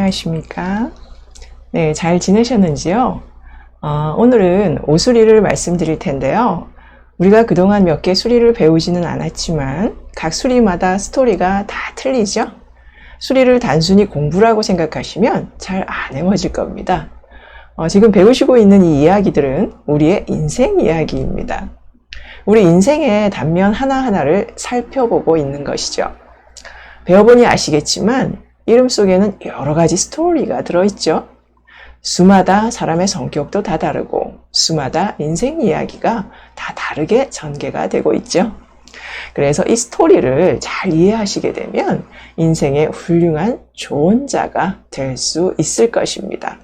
안녕하십니까? 네, 잘 지내셨는지요? 오늘은 오수리를 말씀드릴 텐데요. 우리가 그동안 몇 개 수리를 배우지는 않았지만 각 수리마다 스토리가 다 틀리죠? 수리를 단순히 공부라고 생각하시면 잘 안 외워질 겁니다. 지금 배우시고 있는 이 이야기들은 우리의 인생 이야기입니다. 우리 인생의 단면 하나하나를 살펴보고 있는 것이죠. 배워보니 아시겠지만 이름 속에는 여러 가지 스토리가 들어있죠. 수마다 사람의 성격도 다 다르고 수마다 인생 이야기가 다 다르게 전개가 되고 있죠. 그래서 이 스토리를 잘 이해하시게 되면 인생의 훌륭한 조언자가 될 수 있을 것입니다.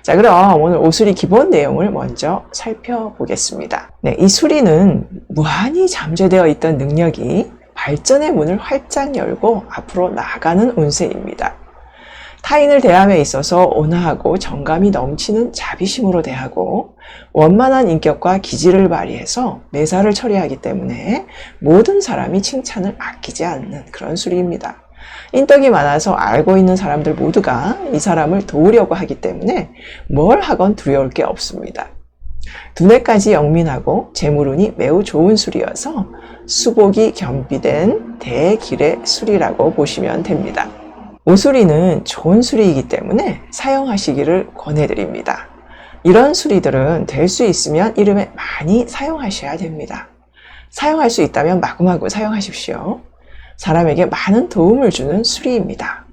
자, 그럼 오늘 오수리 기본 내용을 먼저 살펴보겠습니다. 네, 이 수리는 무한히 잠재되어 있던 능력이 발전의 문을 활짝 열고 앞으로 나아가는 운세입니다. 타인을 대함에 있어서 온화하고 정감이 넘치는 자비심으로 대하고 원만한 인격과 기질을 발휘해서 매사를 처리하기 때문에 모든 사람이 칭찬을 아끼지 않는 그런 수리입니다. 인덕이 많아서 알고 있는 사람들 모두가 이 사람을 도우려고 하기 때문에 뭘 하건 두려울 게 없습니다. 두뇌까지 영민하고 재물운이 매우 좋은 수리여서 수복이 겸비된 대길의 수리라고 보시면 됩니다. 오수리는 좋은 수리이기 때문에 사용하시기를 권해드립니다. 이런 수리들은 될 수 있으면 이름에 많이 사용하셔야 됩니다. 사용할 수 있다면 마구마구 사용하십시오. 사람에게 많은 도움을 주는 수리입니다.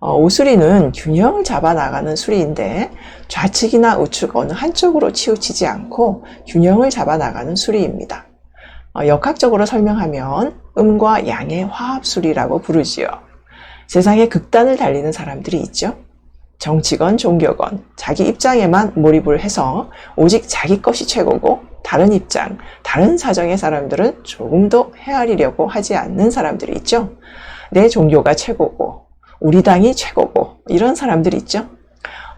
오수리는 균형을 잡아 나가는 수리인데 좌측이나 우측 어느 한쪽으로 치우치지 않고 균형을 잡아 나가는 수리입니다. 역학적으로 설명하면 음과 양의 화합수리라고 부르지요. 세상에 극단을 달리는 사람들이 있죠. 정치건 종교건 자기 입장에만 몰입을 해서 오직 자기 것이 최고고 다른 입장, 다른 사정의 사람들은 조금도 헤아리려고 하지 않는 사람들이 있죠. 내 종교가 최고고 우리 당이 최고고 이런 사람들이 있죠.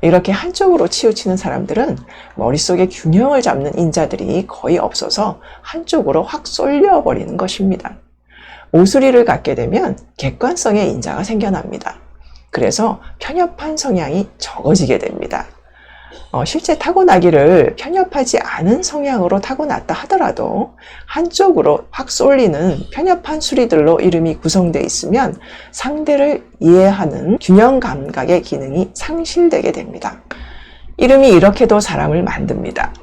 이렇게 한쪽으로 치우치는 사람들은 머릿속에 균형을 잡는 인자들이 거의 없어서 한쪽으로 확 쏠려버리는 것입니다. 오수리를 갖게 되면 객관성의 인자가 생겨납니다. 그래서 편협한 성향이 적어지게 됩니다. 실제 타고나기를 편협하지 않은 성향으로 타고났다 하더라도 한쪽으로 확 쏠리는 편협한 수리들로 이름이 구성되어 있으면 상대를 이해하는 균형 감각의 기능이 상실되게 됩니다. 이름이 이렇게도 사람을 만듭니다.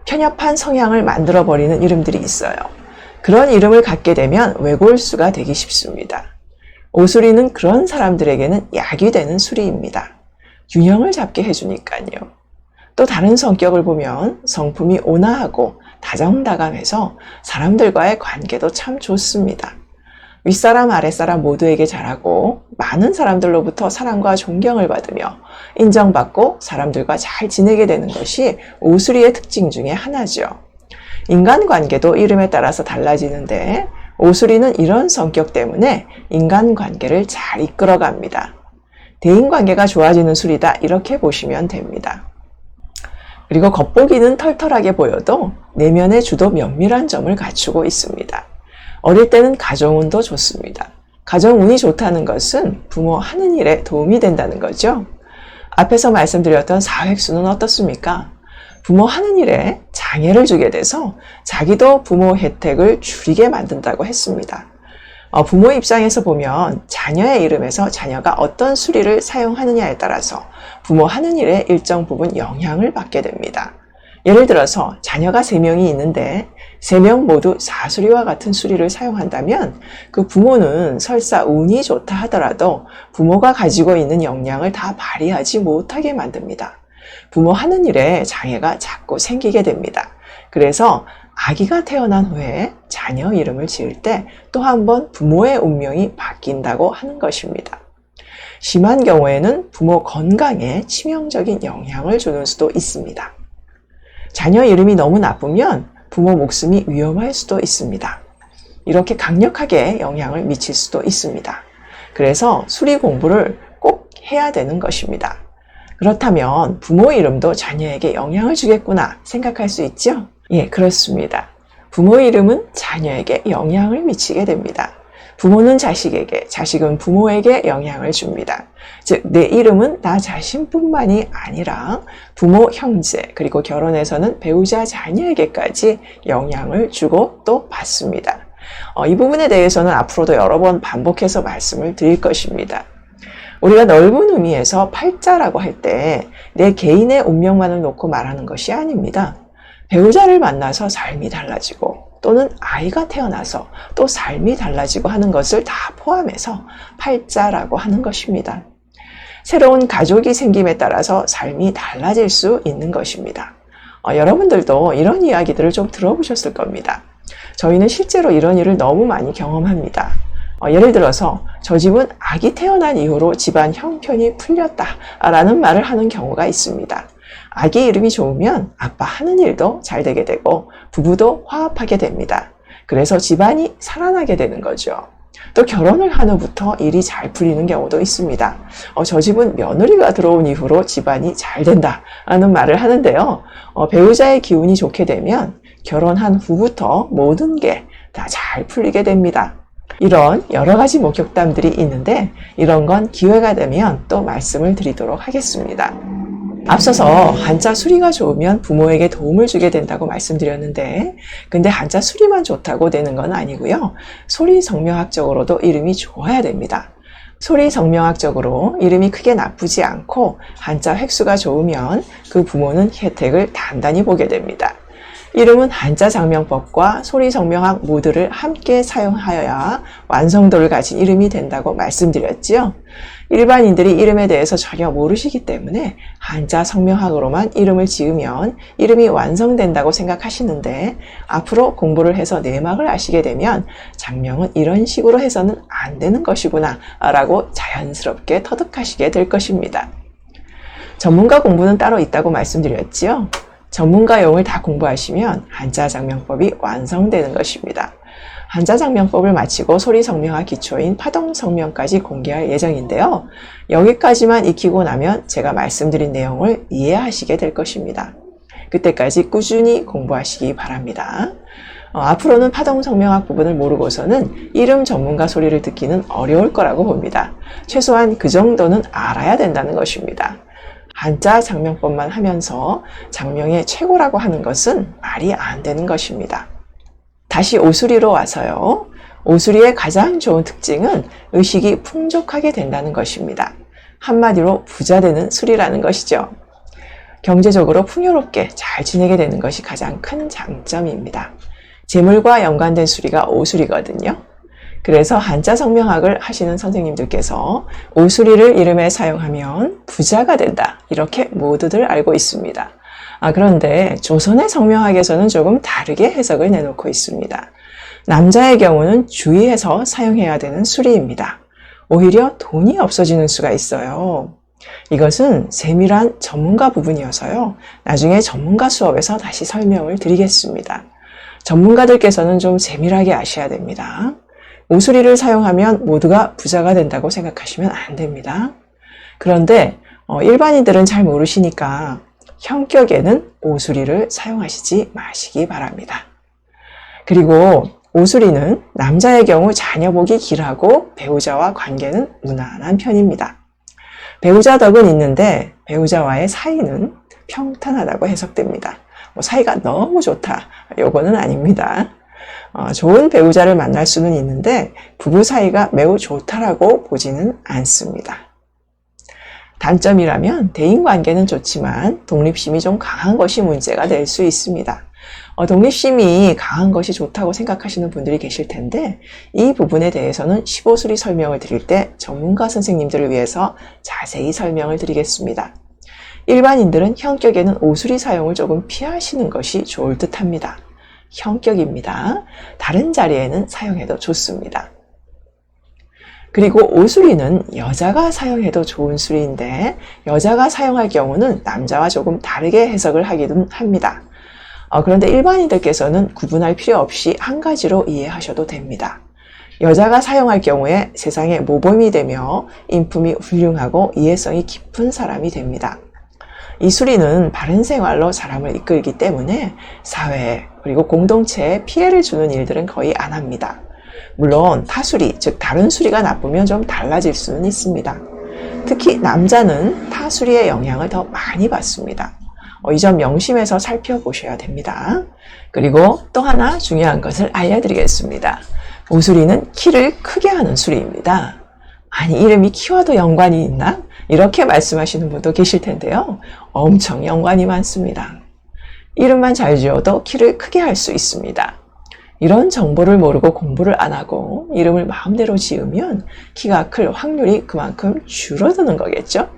편협한 성향을 만들어버리는 이름들이 있어요. 그런 이름을 갖게 되면 외골수가 되기 쉽습니다. 오수리는 그런 사람들에게는 약이 되는 수리입니다. 균형을 잡게 해주니까요. 또 다른 성격을 보면 성품이 온화하고 다정다감해서 사람들과의 관계도 참 좋습니다. 윗사람 아랫사람 모두에게 잘하고 많은 사람들로부터 사랑과 존경을 받으며 인정받고 사람들과 잘 지내게 되는 것이 오수리의 특징 중에 하나죠. 인간관계도 이름에 따라서 달라지는데 오수리는 이런 성격 때문에 인간관계를 잘 이끌어갑니다. 대인관계가 좋아지는 수리다 이렇게 보시면 됩니다. 그리고 겉보기는 털털하게 보여도 내면의 주도 면밀한 점을 갖추고 있습니다. 어릴 때는 가정운도 좋습니다. 가정운이 좋다는 것은 부모 하는 일에 도움이 된다는 거죠. 앞에서 말씀드렸던 사획수는 어떻습니까? 부모 하는 일에 장애를 주게 돼서 자기도 부모 혜택을 줄이게 만든다고 했습니다. 부모 입장에서 보면 자녀의 이름에서 자녀가 어떤 수리를 사용하느냐에 따라서 부모 하는 일에 일정 부분 영향을 받게 됩니다. 예를 들어서 자녀가 3명이 있는데 3명 모두 사수리와 같은 수리를 사용한다면 그 부모는 설사 운이 좋다 하더라도 부모가 가지고 있는 역량을 다 발휘하지 못하게 만듭니다. 부모 하는 일에 장애가 자꾸 생기게 됩니다. 그래서 아기가 태어난 후에 자녀 이름을 지을 때 또 한 번 부모의 운명이 바뀐다고 하는 것입니다. 심한 경우에는 부모 건강에 치명적인 영향을 주는 수도 있습니다. 자녀 이름이 너무 나쁘면 부모 목숨이 위험할 수도 있습니다. 이렇게 강력하게 영향을 미칠 수도 있습니다. 그래서 수리 공부를 꼭 해야 되는 것입니다. 그렇다면 부모 이름도 자녀에게 영향을 주겠구나 생각할 수 있죠? 예, 그렇습니다. 부모 이름은 자녀에게 영향을 미치게 됩니다. 부모는 자식에게, 자식은 부모에게 영향을 줍니다. 즉, 내 이름은 나 자신뿐만이 아니라 부모, 형제, 그리고 결혼해서는 배우자, 자녀에게까지 영향을 주고 또 받습니다. 이 부분에 대해서는 앞으로도 여러 번 반복해서 말씀을 드릴 것입니다. 우리가 넓은 의미에서 팔자라고 할 때 내 개인의 운명만을 놓고 말하는 것이 아닙니다. 배우자를 만나서 삶이 달라지고 또는 아이가 태어나서 또 삶이 달라지고 하는 것을 다 포함해서 팔자라고 하는 것입니다. 새로운 가족이 생김에 따라서 삶이 달라질 수 있는 것입니다. 여러분들도 이런 이야기들을 좀 들어보셨을 겁니다. 저희는 실제로 이런 일을 너무 많이 경험합니다. 예를 들어서 저 집은 아기 태어난 이후로 집안 형편이 풀렸다 라는 말을 하는 경우가 있습니다. 아기 이름이 좋으면 아빠 하는 일도 잘 되게 되고 부부도 화합하게 됩니다. 그래서 집안이 살아나게 되는 거죠. 또 결혼을 한 후부터 일이 잘 풀리는 경우도 있습니다. 저 집은 며느리가 들어온 이후로 집안이 잘 된다 라는 말을 하는데요. 배우자의 기운이 좋게 되면 결혼한 후부터 모든 게 다 잘 풀리게 됩니다. 이런 여러 가지 목격담들이 있는데 이런 건 기회가 되면 또 말씀을 드리도록 하겠습니다. 앞서서 한자 수리가 좋으면 부모에게 도움을 주게 된다고 말씀드렸는데 근데 한자 수리만 좋다고 되는 건 아니고요. 소리 성명학적으로도 이름이 좋아야 됩니다. 소리 성명학적으로 이름이 크게 나쁘지 않고 한자 획수가 좋으면 그 부모는 혜택을 단단히 보게 됩니다. 이름은 한자 장명법과 소리 성명학 모두를 함께 사용하여야 완성도를 가진 이름이 된다고 말씀드렸지요. 일반인들이 이름에 대해서 전혀 모르시기 때문에 한자 성명학으로만 이름을 지으면 이름이 완성된다고 생각하시는데 앞으로 공부를 해서 내막을 아시게 되면 장명은 이런 식으로 해서는 안 되는 것이구나 라고 자연스럽게 터득하시게 될 것입니다. 전문가 공부는 따로 있다고 말씀드렸지요. 전문가용을 다 공부하시면 한자 장명법이 완성되는 것입니다. 한자 장명법을 마치고 소리 성명학 기초인 파동 성명까지 공개할 예정인데요. 여기까지만 익히고 나면 제가 말씀드린 내용을 이해하시게 될 것입니다. 그때까지 꾸준히 공부하시기 바랍니다. 앞으로는 파동 성명학 부분을 모르고서는 이름 전문가 소리를 듣기는 어려울 거라고 봅니다. 최소한 그 정도는 알아야 된다는 것입니다. 한자 장명법만 하면서 장명의 최고라고 하는 것은 말이 안 되는 것입니다. 다시 오수리로 와서요. 오수리의 가장 좋은 특징은 의식이 풍족하게 된다는 것입니다. 한마디로 부자 되는 수리라는 것이죠. 경제적으로 풍요롭게 잘 지내게 되는 것이 가장 큰 장점입니다. 재물과 연관된 수리가 오수리거든요. 그래서 한자 성명학을 하시는 선생님들께서 오수리를 이름에 사용하면 부자가 된다. 이렇게 모두들 알고 있습니다. 그런데 조선의 성명학에서는 조금 다르게 해석을 내놓고 있습니다. 남자의 경우는 주의해서 사용해야 되는 수리입니다. 오히려 돈이 없어지는 수가 있어요. 이것은 세밀한 전문가 부분이어서요. 나중에 전문가 수업에서 다시 설명을 드리겠습니다. 전문가들께서는 좀 세밀하게 아셔야 됩니다. 오수리를 사용하면 모두가 부자가 된다고 생각하시면 안 됩니다. 그런데 일반인들은 잘 모르시니까 형격에는 오수리를 사용하시지 마시기 바랍니다. 그리고 오수리는 남자의 경우 자녀복이 길하고 배우자와 관계는 무난한 편입니다. 배우자 덕은 있는데 배우자와의 사이는 평탄하다고 해석됩니다. 사이가 너무 좋다. 요거는 아닙니다. 좋은 배우자를 만날 수는 있는데 부부 사이가 매우 좋다라고 보지는 않습니다. 단점이라면 대인관계는 좋지만 독립심이 좀 강한 것이 문제가 될 수 있습니다. 독립심이 강한 것이 좋다고 생각하시는 분들이 계실 텐데 이 부분에 대해서는 15수리 설명을 드릴 때 전문가 선생님들을 위해서 자세히 설명을 드리겠습니다. 일반인들은 형격에는 오수리 사용을 조금 피하시는 것이 좋을 듯 합니다. 형격입니다. 다른 자리에는 사용해도 좋습니다. 그리고 오수리는 여자가 사용해도 좋은 수리인데 여자가 사용할 경우는 남자와 조금 다르게 해석을 하기도 합니다. 그런데 일반인들께서는 구분할 필요 없이 한 가지로 이해하셔도 됩니다. 여자가 사용할 경우에 세상에 모범이 되며 인품이 훌륭하고 이해성이 깊은 사람이 됩니다. 이 수리는 바른 생활로 사람을 이끌기 때문에 사회 그리고 공동체에 피해를 주는 일들은 거의 안 합니다. 물론 타수리, 즉 다른 수리가 나쁘면 좀 달라질 수는 있습니다. 특히 남자는 타수리의 영향을 더 많이 받습니다. 이 점 명심해서 살펴보셔야 됩니다. 그리고 또 하나 중요한 것을 알려드리겠습니다. 오수리는 키를 크게 하는 수리입니다. 아니, 이름이 키와도 연관이 있나? 이렇게 말씀하시는 분도 계실 텐데요. 엄청 연관이 많습니다. 이름만 잘 지어도 키를 크게 할 수 있습니다. 이런 정보를 모르고 공부를 안 하고 이름을 마음대로 지으면 키가 클 확률이 그만큼 줄어드는 거겠죠?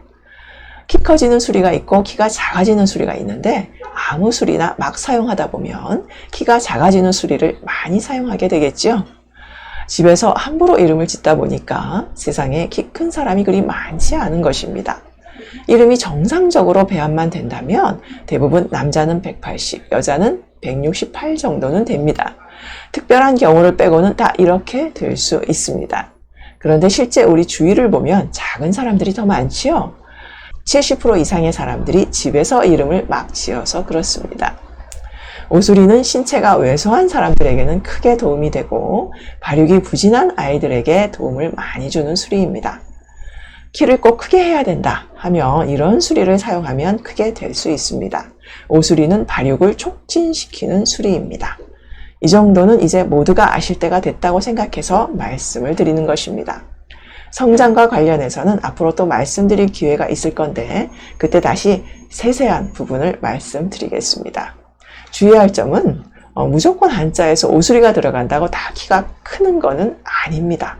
키 커지는 수리가 있고 키가 작아지는 수리가 있는데 아무 수리나 막 사용하다 보면 키가 작아지는 수리를 많이 사용하게 되겠죠? 집에서 함부로 이름을 짓다 보니까 세상에 키 큰 사람이 그리 많지 않은 것입니다. 이름이 정상적으로 배합만 된다면 대부분 남자는 180, 여자는 168 정도는 됩니다. 특별한 경우를 빼고는 다 이렇게 될 수 있습니다. 그런데 실제 우리 주위를 보면 작은 사람들이 더 많지요? 70% 이상의 사람들이 집에서 이름을 막 지어서 그렇습니다. 오수리는 신체가 왜소한 사람들에게는 크게 도움이 되고 발육이 부진한 아이들에게 도움을 많이 주는 수리입니다. 키를 꼭 크게 해야 된다 하면 이런 수리를 사용하면 크게 될 수 있습니다. 오수리는 발육을 촉진시키는 수리입니다. 이 정도는 이제 모두가 아실 때가 됐다고 생각해서 말씀을 드리는 것입니다. 성장과 관련해서는 앞으로 또 말씀드릴 기회가 있을 건데 그때 다시 세세한 부분을 말씀드리겠습니다. 주의할 점은 무조건 한자에서 오수리가 들어간다고 다 키가 크는 거는 아닙니다.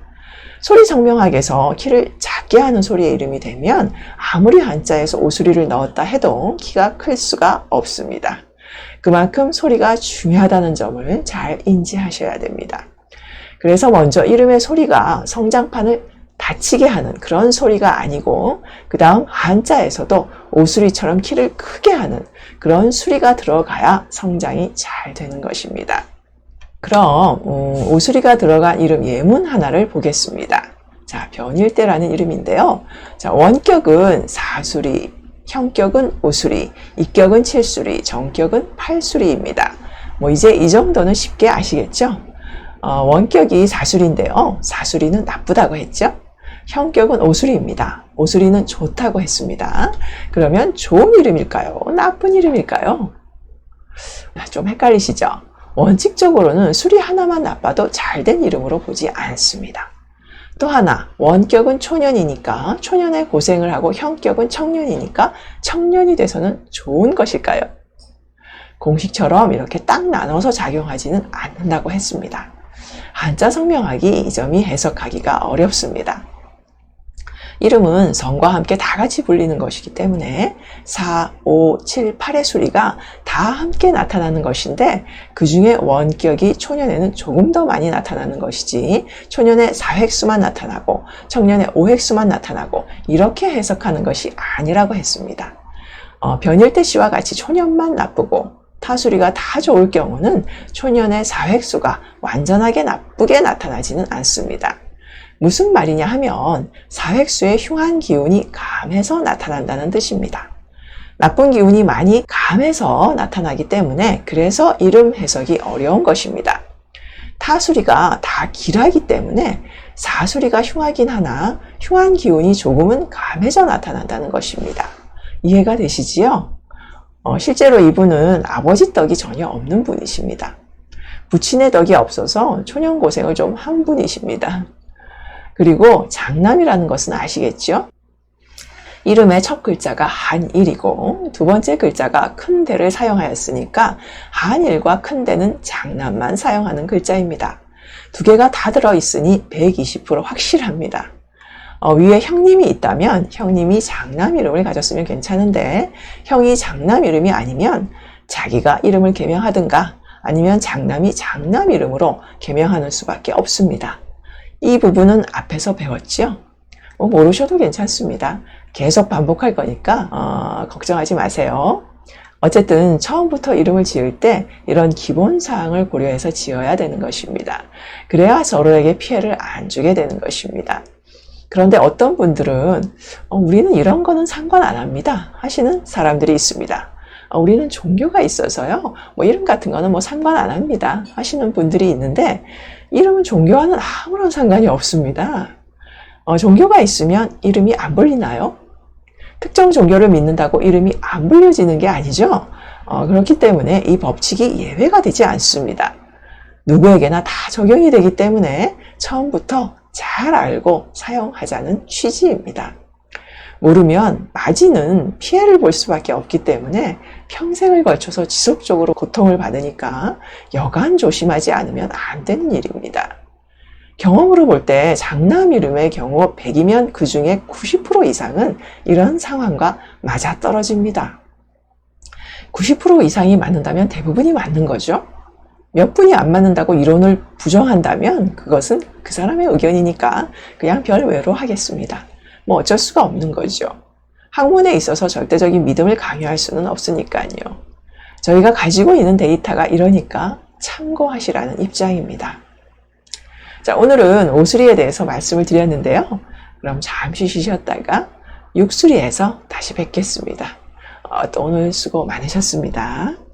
소리 정명학에서 키를 작게 하는 소리의 이름이 되면 아무리 한자에서 오수리를 넣었다 해도 키가 클 수가 없습니다. 그만큼 소리가 중요하다는 점을 잘 인지하셔야 됩니다. 그래서 먼저 이름의 소리가 성장판을 다치게 하는 그런 소리가 아니고 그 다음 한자에서도 오수리처럼 키를 크게 하는 그런 수리가 들어가야 성장이 잘 되는 것입니다. 그럼 오수리가 들어간 이름 예문 하나를 보겠습니다. 자, 변일대라는 이름인데요. 자, 원격은 사수리, 형격은 오수리, 이격은 칠수리, 정격은 팔수리입니다. 이제 이 정도는 쉽게 아시겠죠? 원격이 사수리인데요. 사수리는 나쁘다고 했죠? 형격은 오수리입니다. 오수리는 좋다고 했습니다. 그러면 좋은 이름일까요? 나쁜 이름일까요? 좀 헷갈리시죠? 원칙적으로는 수리 하나만 나빠도 잘된 이름으로 보지 않습니다. 또 하나, 원격은 초년이니까 초년에 고생을 하고 형격은 청년이니까 청년이 돼서는 좋은 것일까요? 공식처럼 이렇게 딱 나눠서 작용하지는 않는다고 했습니다. 한자 성명학이 이 점이 해석하기가 어렵습니다. 이름은 성과 함께 다 같이 불리는 것이기 때문에 4, 5, 7, 8의 수리가 다 함께 나타나는 것인데 그 중에 원격이 초년에는 조금 더 많이 나타나는 것이지 초년에 4획수만 나타나고 청년에 5획수만 나타나고 이렇게 해석하는 것이 아니라고 했습니다. 변일대 씨와 같이 초년만 나쁘고 타수리가 다 좋을 경우는 초년의 4획수가 완전하게 나쁘게 나타나지는 않습니다. 무슨 말이냐 하면 4획수의 흉한 기운이 감해서 나타난다는 뜻입니다. 나쁜 기운이 많이 감해서 나타나기 때문에 그래서 이름 해석이 어려운 것입니다. 타수리가 다 길하기 때문에 사수리가 흉하긴 하나 흉한 기운이 조금은 감해져 나타난다는 것입니다. 이해가 되시지요? 실제로 이분은 아버지 덕이 전혀 없는 분이십니다. 부친의 덕이 없어서 초년고생을 좀 한 분이십니다. 그리고 장남이라는 것은 아시겠죠? 이름의 첫 글자가 한일이고 두 번째 글자가 큰 대를 사용하였으니까 한일과 큰 대는 장남만 사용하는 글자입니다. 두 개가 다 들어있으니 120% 확실합니다. 위에 형님이 있다면 형님이 장남 이름을 가졌으면 괜찮은데 형이 장남 이름이 아니면 자기가 이름을 개명하든가 아니면 장남이 장남 이름으로 개명하는 수밖에 없습니다. 이 부분은 앞에서 배웠죠? 모르셔도 괜찮습니다. 계속 반복할 거니까 걱정하지 마세요. 어쨌든 처음부터 이름을 지을 때 이런 기본 사항을 고려해서 지어야 되는 것입니다. 그래야 서로에게 피해를 안 주게 되는 것입니다. 그런데 어떤 분들은 우리는 이런 거는 상관 안 합니다 하시는 사람들이 있습니다. 우리는 종교가 있어서요. 뭐 이름 같은 거는 뭐 상관 안 합니다. 하시는 분들이 있는데 이름은 종교와는 아무런 상관이 없습니다. 종교가 있으면 이름이 안 불리나요? 특정 종교를 믿는다고 이름이 안 불려지는 게 아니죠. 그렇기 때문에 이 법칙이 예외가 되지 않습니다. 누구에게나 다 적용이 되기 때문에 처음부터 잘 알고 사용하자는 취지입니다. 모르면 마지는 피해를 볼 수밖에 없기 때문에 평생을 걸쳐서 지속적으로 고통을 받으니까 여간 조심하지 않으면 안 되는 일입니다. 경험으로 볼 때 장남 이름의 경우 100이면 그 중에 90% 이상은 이런 상황과 맞아떨어집니다. 90% 이상이 맞는다면 대부분이 맞는 거죠. 몇 분이 안 맞는다고 이론을 부정한다면 그것은 그 사람의 의견이니까 그냥 별외로 하겠습니다. 뭐 어쩔 수가 없는 거죠. 학문에 있어서 절대적인 믿음을 강요할 수는 없으니까요. 저희가 가지고 있는 데이터가 이러니까 참고하시라는 입장입니다. 자, 오늘은 오수리에 대해서 말씀을 드렸는데요. 그럼 잠시 쉬셨다가 육수리에서 다시 뵙겠습니다. 또 오늘 수고 많으셨습니다.